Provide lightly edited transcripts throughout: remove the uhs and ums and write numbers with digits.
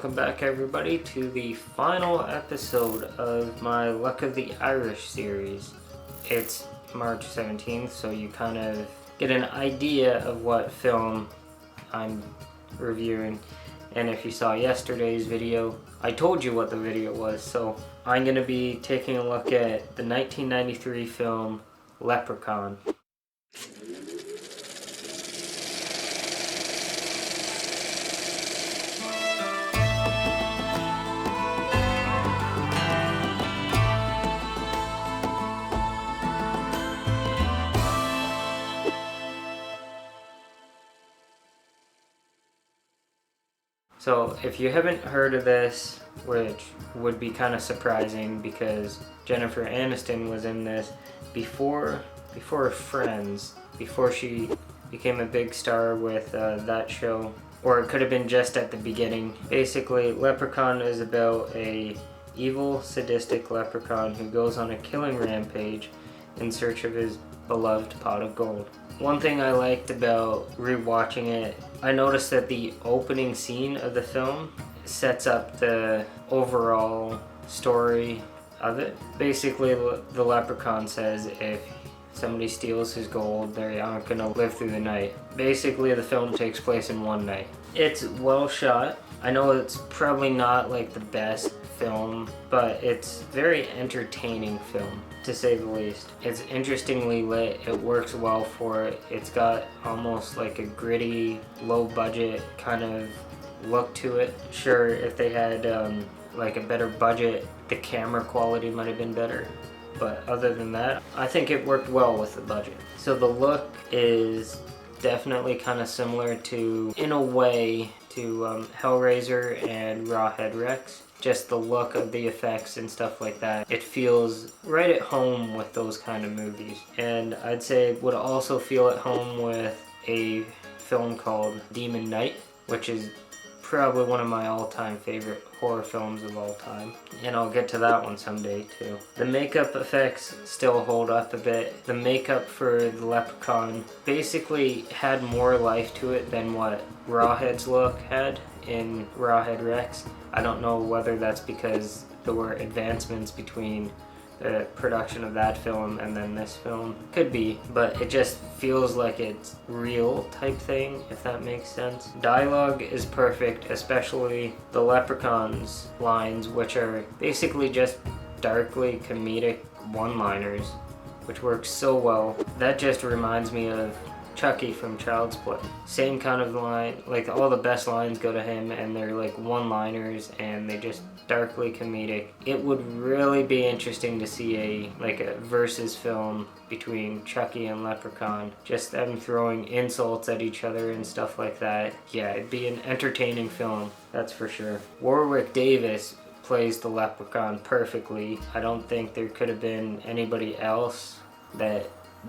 welcome back everybody to the final episode of my Luck of the Irish series. It's March 17th, so you kind of get an idea of what film I'm reviewing. And if you saw yesterday's video, I told you what the video was, so I'm going to be taking a look at the 1993 film Leprechaun. So if you haven't heard of this, which would be kind of surprising because Jennifer Aniston was in this before Friends, before she became a big star with that show, or it could have been just at the beginning. Basically, Leprechaun is about a evil, sadistic leprechaun who goes on a killing rampage in search of his beloved pot of gold. One thing I liked about rewatching it, I noticed that the opening scene of the film sets up the overall story of it. Basically, the leprechaun says if somebody steals his gold, they aren't gonna live through the night. Basically, the film takes place in one night. It's well shot. I know it's probably not like the best film, but it's very entertaining film, to say the least. It's interestingly lit, it works well for it. It's got almost like a gritty, low budget kind of look to it. Sure, if they had like a better budget, the camera quality might have been better. But other than that, I think it worked well with the budget. So the look is definitely kind of similar to, in a way, to Hellraiser and Rawhead Rex. Just the look of the effects and stuff like that. It feels right at home with those kind of movies. And I'd say it would also feel at home with a film called Demon Knight, which is probably one of my all-time favorite horror films of all time. And I'll get to that one someday too. The makeup effects still hold up a bit. The makeup for the Leprechaun basically had more life to it than what Rawhead's look had in Rawhead Rex. I don't know whether that's because there were advancements between the production of that film and then this film. Could be, but it just feels like it's real type thing, if that makes sense. Dialogue is perfect, especially the Leprechaun's lines, which are basically just darkly comedic one-liners, which works so well. That just reminds me of Chucky from Child's Play. Same kind of line, like all the best lines go to him and they're like one-liners and they just darkly comedic. It would really be interesting to see a versus film between Chucky and Leprechaun. Just them throwing insults at each other and stuff like that. Yeah, it'd be an entertaining film, that's for sure. Warwick Davis plays the Leprechaun perfectly. I don't think there could have been anybody else that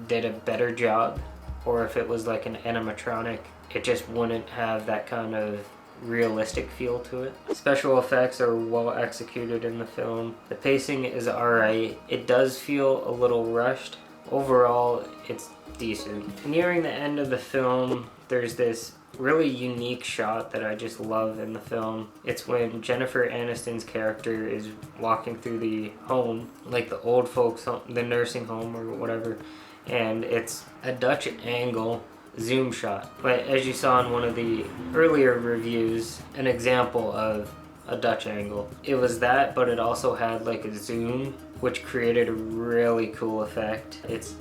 did a better job. Or if it was like an animatronic, it just wouldn't have that kind of realistic feel to it. Special effects are well executed in the film. The pacing is alright. It does feel a little rushed. Overall, it's decent. Nearing the end of the film, there's this really unique shot that I just love in the film. It's when Jennifer Aniston's character is walking through the home, like the old folks home, the nursing home or whatever, and it's a Dutch angle zoom shot. But as you saw in one of the earlier reviews, an example of a Dutch angle. It was that, but it also had like a zoom, which created a really cool effect. It's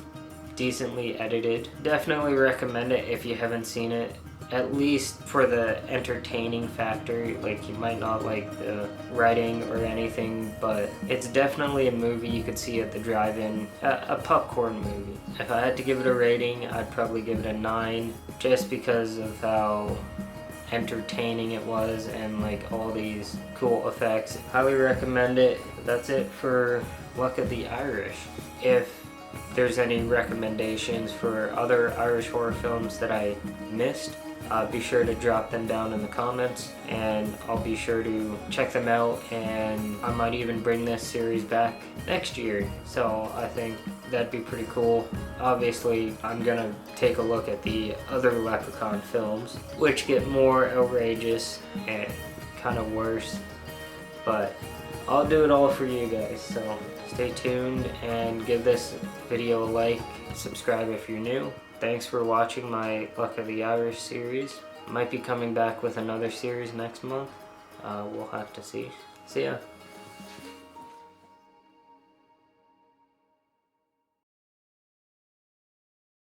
decently edited. Definitely recommend it if you haven't seen it. At least for the entertaining factor. Like, you might not like the writing or anything, but it's definitely a movie you could see at the drive-in, a popcorn movie. If I had to give it a rating, I'd probably give it a 9, just because of how entertaining it was and like all these cool effects. Highly recommend it. That's it for Luck of the Irish. If there's any recommendations for other Irish horror films that I missed, be sure to drop them down in the comments and I'll be sure to check them out, and I might even bring this series back next year, so I think that'd be pretty cool. Obviously, I'm gonna take a look at the other Leprechaun films, which get more outrageous and kind of worse. But I'll do it all for you guys, so stay tuned and give this video a like, subscribe if you're new. Thanks for watching my Luck of the Irish series. Might be coming back with another series next month. We'll have to see. See ya.